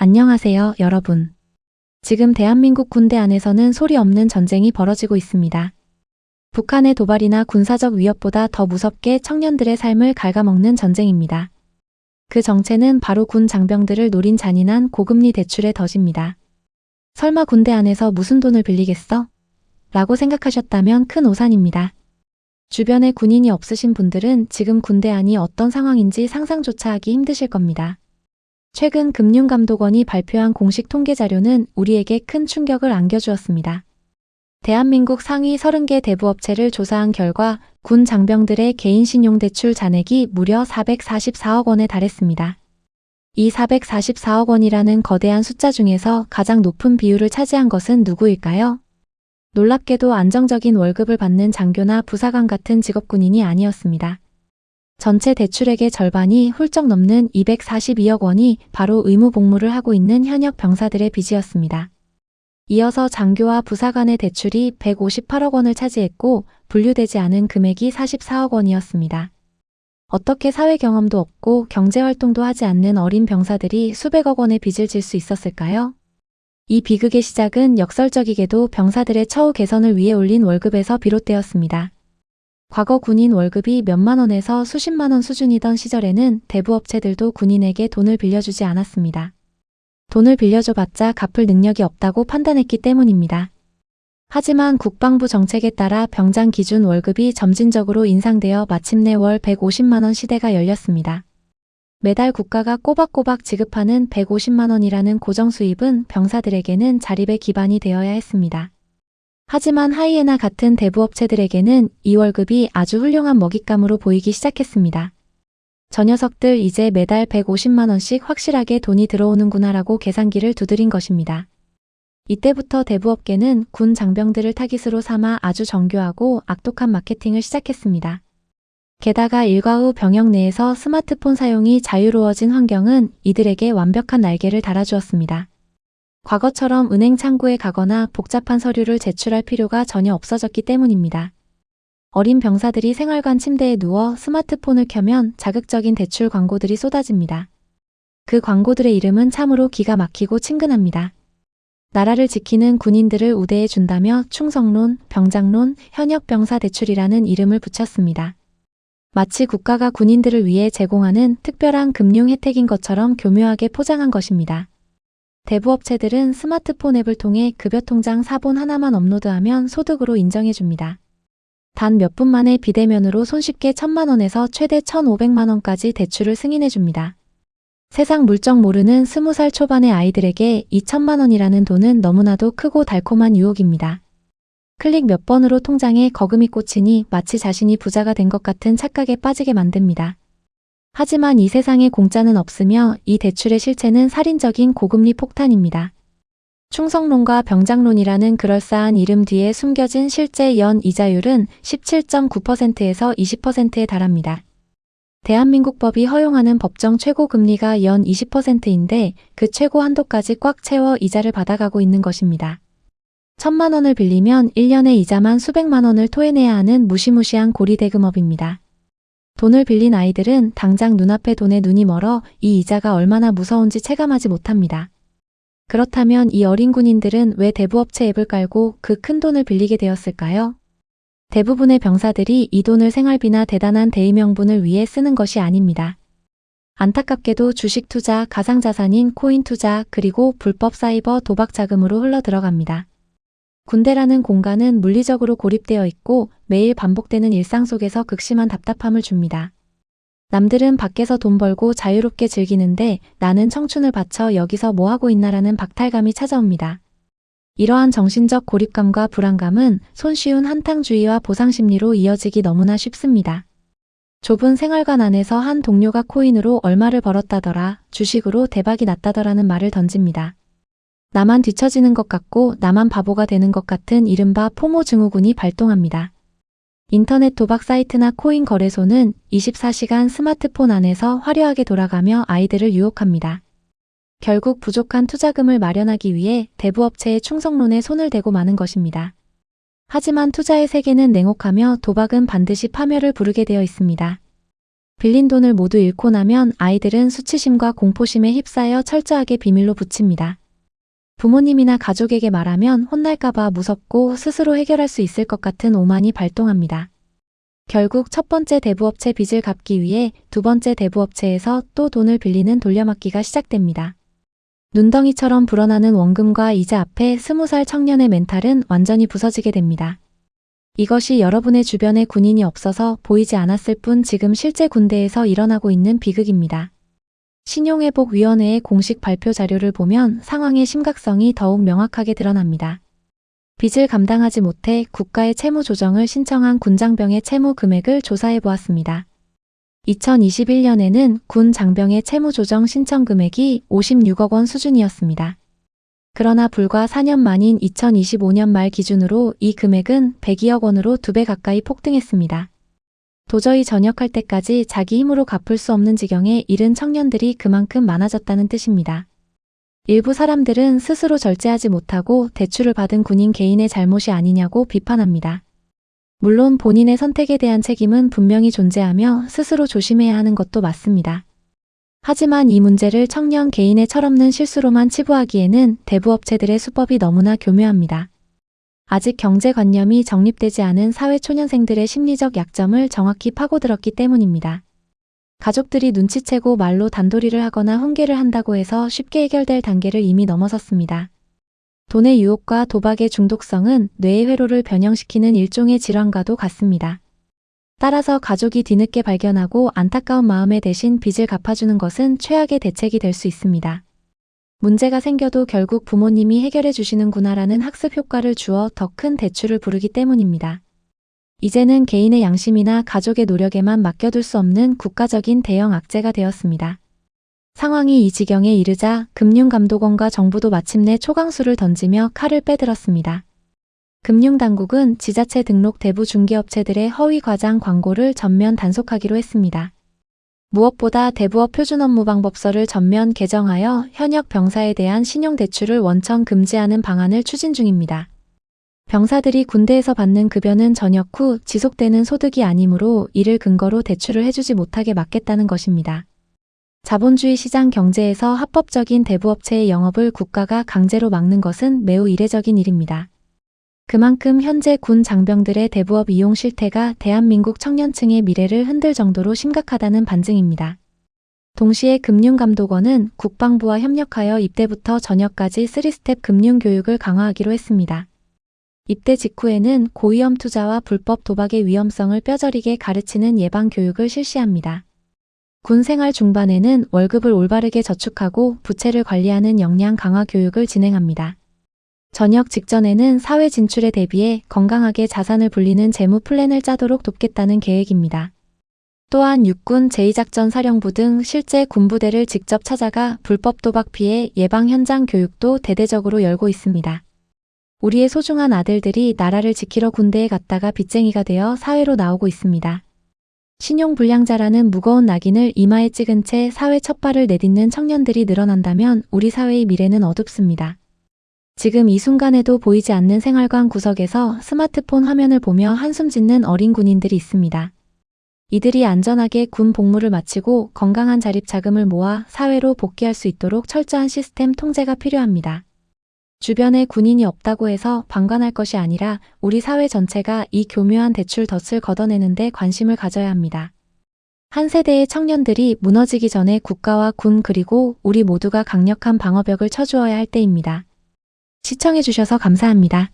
안녕하세요, 여러분. 지금 대한민국 군대 안에서는 소리 없는 전쟁이 벌어지고 있습니다. 북한의 도발이나 군사적 위협보다 더 무섭게 청년들의 삶을 갉아먹는 전쟁입니다. 그 정체는 바로 군 장병들을 노린 잔인한 고금리 대출의 덫입니다. 설마 군대 안에서 무슨 돈을 빌리겠어? 라고 생각하셨다면 큰 오산입니다. 주변에 군인이 없으신 분들은 지금 군대 안이 어떤 상황인지 상상조차 하기 힘드실 겁니다. 최근 금융감독원이 발표한 공식 통계 자료는 우리에게 큰 충격을 안겨주었습니다. 대한민국 상위 30개 대부업체를 조사한 결과 군 장병들의 개인 신용대출 잔액이 무려 444억 원에 달했습니다. 이 444억 원이라는 거대한 숫자 중에서 가장 높은 비율을 차지한 것은 누구일까요? 놀랍게도 안정적인 월급을 받는 장교나 부사관 같은 직업군인이 아니었습니다. 전체 대출액의 절반이 훌쩍 넘는 242억 원이 바로 의무 복무를 하고 있는 현역 병사들의 빚이었습니다. 이어서 장교와 부사관의 대출이 158억 원을 차지했고 분류되지 않은 금액이 44억 원이었습니다. 어떻게 사회 경험도 없고 경제활동도 하지 않는 어린 병사들이 수백억 원의 빚을 질 수 있었을까요? 이 비극의 시작은 역설적이게도 병사들의 처우 개선을 위해 올린 월급에서 비롯되었습니다. 과거 군인 월급이 몇만 원에서 수십만 원 수준이던 시절에는 대부업체들도 군인에게 돈을 빌려주지 않았습니다. 돈을 빌려줘봤자 갚을 능력이 없다고 판단했기 때문입니다. 하지만 국방부 정책에 따라 병장 기준 월급이 점진적으로 인상되어 마침내 월 150만 원 시대가 열렸습니다. 매달 국가가 꼬박꼬박 지급하는 150만 원이라는 고정 수입은 병사들에게는 자립의 기반이 되어야 했습니다. 하지만 하이에나 같은 대부업체들에게는 이 월급이 아주 훌륭한 먹잇감으로 보이기 시작했습니다. 저 녀석들 이제 매달 150만 원씩 확실하게 돈이 들어오는구나라고 계산기를 두드린 것입니다. 이때부터 대부업계는 군 장병들을 타깃으로 삼아 아주 정교하고 악독한 마케팅을 시작했습니다. 게다가 일과 후 병역 내에서 스마트폰 사용이 자유로워진 환경은 이들에게 완벽한 날개를 달아주었습니다. 과거처럼 은행 창구에 가거나 복잡한 서류를 제출할 필요가 전혀 없어졌기 때문입니다. 어린 병사들이 생활관 침대에 누워 스마트폰을 켜면 자극적인 대출 광고들이 쏟아집니다. 그 광고들의 이름은 참으로 기가 막히고 친근합니다. 나라를 지키는 군인들을 우대해 준다며 충성론, 병장론, 현역병사 대출이라는 이름을 붙였습니다. 마치 국가가 군인들을 위해 제공하는 특별한 금융 혜택인 것처럼 교묘하게 포장한 것입니다. 대부업체들은 스마트폰 앱을 통해 급여 통장 사본 하나만 업로드하면 소득으로 인정해줍니다. 단 몇 분 만에 비대면으로 손쉽게 1,000만 원에서 최대 1,500만 원까지 대출을 승인해줍니다. 세상 물정 모르는 20살 초반의 아이들에게 2,000만 원이라는 돈은 너무나도 크고 달콤한 유혹입니다. 클릭 몇 번으로 통장에 거금이 꽂히니 마치 자신이 부자가 된 것 같은 착각에 빠지게 만듭니다. 하지만 이 세상에 공짜는 없으며 이 대출의 실체는 살인적인 고금리 폭탄입니다. 충성론과 병장론이라는 그럴싸한 이름 뒤에 숨겨진 실제 연 이자율은 17.9%에서 20%에 달합니다. 대한민국 법이 허용하는 법정 최고 금리가 연 20%인데 그 최고 한도까지 꽉 채워 이자를 받아가고 있는 것입니다. 1,000만 원을 빌리면 1년에 이자만 수백만 원을 토해내야 하는 무시무시한 고리대금업입니다. 돈을 빌린 아이들은 당장 눈앞에 돈에 눈이 멀어 이 이자가 얼마나 무서운지 체감하지 못합니다. 그렇다면 이 어린 군인들은 왜 대부업체 앱을 깔고 그 큰 돈을 빌리게 되었을까요? 대부분의 병사들이 이 돈을 생활비나 대단한 대의명분을 위해 쓰는 것이 아닙니다. 안타깝게도 주식 투자, 가상자산인 코인 투자, 그리고 불법 사이버 도박 자금으로 흘러 들어갑니다. 군대라는 공간은 물리적으로 고립되어 있고 매일 반복되는 일상 속에서 극심한 답답함을 줍니다. 남들은 밖에서 돈 벌고 자유롭게 즐기는데 나는 청춘을 바쳐 여기서 뭐하고 있나라는 박탈감이 찾아옵니다. 이러한 정신적 고립감과 불안감은 손쉬운 한탕주의와 보상심리로 이어지기 너무나 쉽습니다. 좁은 생활관 안에서 한 동료가 코인으로 얼마를 벌었다더라, 주식으로 대박이 났다더라는 말을 던집니다. 나만 뒤처지는 것 같고 나만 바보가 되는 것 같은 이른바 포모 증후군이 발동합니다. 인터넷 도박 사이트나 코인 거래소는 24시간 스마트폰 안에서 화려하게 돌아가며 아이들을 유혹합니다. 결국 부족한 투자금을 마련하기 위해 대부업체의 충성론에 손을 대고 마는 것입니다. 하지만 투자의 세계는 냉혹하며 도박은 반드시 파멸을 부르게 되어 있습니다. 빌린 돈을 모두 잃고 나면 아이들은 수치심과 공포심에 휩싸여 철저하게 비밀로 붙입니다. 부모님이나 가족에게 말하면 혼날까봐 무섭고 스스로 해결할 수 있을 것 같은 오만이 발동합니다. 결국 첫 번째 대부업체 빚을 갚기 위해 두 번째 대부업체에서 또 돈을 빌리는 돌려막기가 시작됩니다. 눈덩이처럼 불어나는 원금과 이자 앞에 20살 청년의 멘탈은 완전히 부서지게 됩니다. 이것이 여러분의 주변에 군인이 없어서 보이지 않았을 뿐 지금 실제 군대에서 일어나고 있는 비극입니다. 신용회복위원회의 공식 발표 자료를 보면 상황의 심각성이 더욱 명확하게 드러납니다. 빚을 감당하지 못해 국가의 채무 조정을 신청한 군장병의 채무 금액을 조사해 보았습니다. 2021년에는 군 장병의 채무 조정 신청 금액이 56억 원 수준이었습니다. 그러나 불과 4년 만인 2025년 말 기준으로 이 금액은 102억 원으로 2배 가까이 폭등했습니다. 도저히 전역할 때까지 자기 힘으로 갚을 수 없는 지경에 이른 청년들이 그만큼 많아졌다는 뜻입니다. 일부 사람들은 스스로 절제하지 못하고 대출을 받은 군인 개인의 잘못이 아니냐고 비판합니다. 물론 본인의 선택에 대한 책임은 분명히 존재하며 스스로 조심해야 하는 것도 맞습니다. 하지만 이 문제를 청년 개인의 철없는 실수로만 치부하기에는 대부업체들의 수법이 너무나 교묘합니다. 아직 경제관념이 정립되지 않은 사회초년생들의 심리적 약점을 정확히 파고들었기 때문입니다. 가족들이 눈치채고 말로 단도리를 하거나 훈계를 한다고 해서 쉽게 해결될 단계를 이미 넘어섰습니다. 돈의 유혹과 도박의 중독성은 뇌의 회로를 변형시키는 일종의 질환과도 같습니다. 따라서 가족이 뒤늦게 발견하고 안타까운 마음에 대신 빚을 갚아주는 것은 최악의 대책이 될 수 있습니다. 문제가 생겨도 결국 부모님이 해결해 주시는구나라는 학습 효과를 주어 더 큰 대출을 부르기 때문입니다. 이제는 개인의 양심이나 가족의 노력에만 맡겨둘 수 없는 국가적인 대형 악재가 되었습니다. 상황이 이 지경에 이르자 금융감독원과 정부도 마침내 초강수를 던지며 칼을 빼들었습니다. 금융당국은 지자체 등록 대부 중개업체들의 허위 과장 광고를 전면 단속하기로 했습니다. 무엇보다 대부업 표준업무방법서를 전면 개정하여 현역 병사에 대한 신용대출을 원천 금지하는 방안을 추진 중입니다. 병사들이 군대에서 받는 급여는 전역 후 지속되는 소득이 아니므로 이를 근거로 대출을 해주지 못하게 막겠다는 것입니다. 자본주의 시장 경제에서 합법적인 대부업체의 영업을 국가가 강제로 막는 것은 매우 이례적인 일입니다. 그만큼 현재 군 장병들의 대부업 이용 실태가 대한민국 청년층의 미래를 흔들 정도로 심각하다는 반증입니다. 동시에 금융감독원은 국방부와 협력하여 입대부터 전역까지 3스텝 금융교육을 강화하기로 했습니다. 입대 직후에는 고위험 투자와 불법 도박의 위험성을 뼈저리게 가르치는 예방교육을 실시합니다. 군 생활 중반에는 월급을 올바르게 저축하고 부채를 관리하는 역량 강화 교육을 진행합니다. 전역 직전에는 사회 진출에 대비해 건강하게 자산을 불리는 재무 플랜을 짜도록 돕겠다는 계획입니다. 또한 육군 제2작전사령부 등 실제 군부대를 직접 찾아가 불법 도박 피해 예방 현장 교육도 대대적으로 열고 있습니다. 우리의 소중한 아들들이 나라를 지키러 군대에 갔다가 빚쟁이가 되어 사회로 나오고 있습니다. 신용불량자라는 무거운 낙인을 이마에 찍은 채 사회 첫발을 내딛는 청년들이 늘어난다면 우리 사회의 미래는 어둡습니다. 지금 이 순간에도 보이지 않는 생활관 구석에서 스마트폰 화면을 보며 한숨 짓는 어린 군인들이 있습니다. 이들이 안전하게 군 복무를 마치고 건강한 자립자금을 모아 사회로 복귀할 수 있도록 철저한 시스템 통제가 필요합니다. 주변에 군인이 없다고 해서 방관할 것이 아니라 우리 사회 전체가 이 교묘한 대출 덫을 걷어내는 데 관심을 가져야 합니다. 한 세대의 청년들이 무너지기 전에 국가와 군 그리고 우리 모두가 강력한 방어벽을 쳐주어야 할 때입니다. 시청해주셔서 감사합니다.